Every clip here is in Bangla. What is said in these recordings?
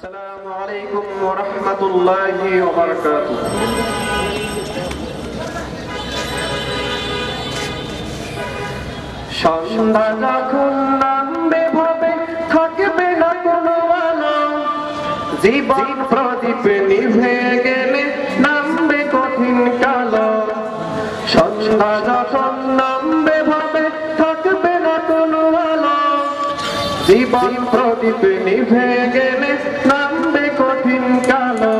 আসসালামু আলাইকুম ওয়া রাহমাতুল্লাহি ওয়া বারাকাতুহু। সন্ধ্যা যখন নামবে ভবে থাকবে না কোনো আলো, জীবন প্রদীপ নিভে গেলে নামবে কঠিন কালো। সন্ধ্যা যখন নামবে ভবে থাকবে না কোনো আলো, জীবন প্রদীপ নিভে গেলে নামবে কঠিন কালো।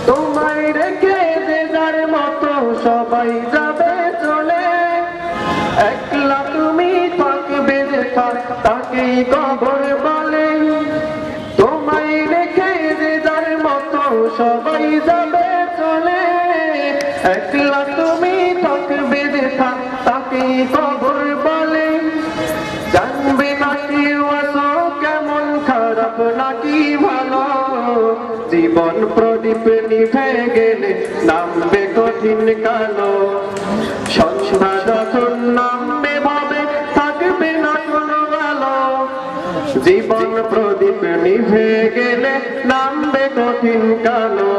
তোমায় রেখে যে যার মতো সবাই যাবে চলে, একলা তুমি থাকবে যে তাকেই কবর বলে। তোমায় রেখে যে যার মতো সবাই যাবে চলে, একলা তুমি থাকবে যে তাকেই কবর বলে। জানবে না কেউ আছো কেমন খারাপ নাকি ভালো, জীবন প্রদীপ নিভে গেলে নামবে কঠিন কালো। সন্ধ্যা যখন নামবে ভাবে থাকবে না কোনো আলো, জীবন প্রদীপ নিভে গেলে নামবে কঠিন কালো।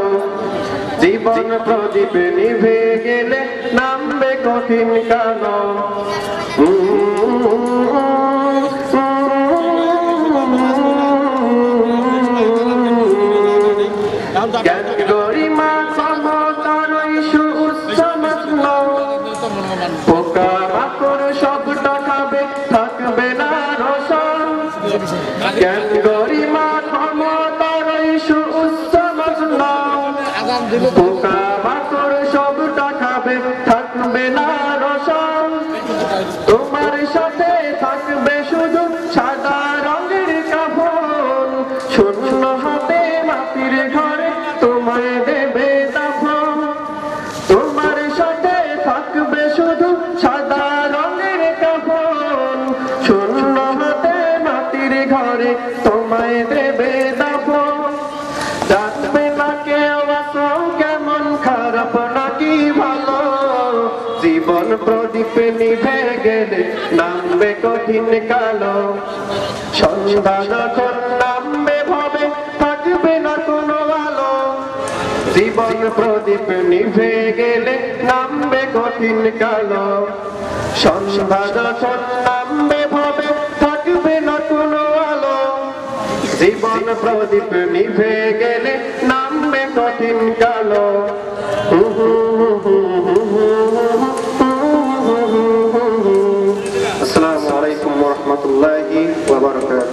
জীবন প্রদীপ নিভে গেলে নামবে কঠিন কালো। জ্ঞান গরিমা ক্ষমতার সুসমাজল, পোকা মাকড় সবটা খাবে থাকবে না রোশন। জ্ঞান গরিমা ক্ষমতার সুসমাজল, পোকা মাকড় সবটা খাবে থাকবে না রোশন। তোমার সাথে থাকবে শুধু সাদা রঙের কাফন, শূন্য হাতে মাটির ঘরে তোমায় দেবে দাফন। তোমার সাথে থাকবে শুধু সাদা রঙের কাফন, শূন্য হাতে মাটির ঘরে তোমায় দেবে দাফন। জানবে না কেউ আছো কেমন খারাপ নাকি ভালো, জীবন প্রদীপ নিভে গেলে নামবে কঠিন কালো। সন্ধ্যা যখন নামবে ভবে থাকবে না কোনো আলো, জীবন প্রদীপ নিভে গেলে নামবে কঠিন কালো। সন্ধ্যা যখন নামবে ভবে থাকবে না কোনো আলো, জীবন প্রদীপ নিভে গেলে নামবে কঠিন কালো। আসসালামু আলাইকুম ওয়া রাহমাতুল্লাহি ওয়া বারাকাতুহু।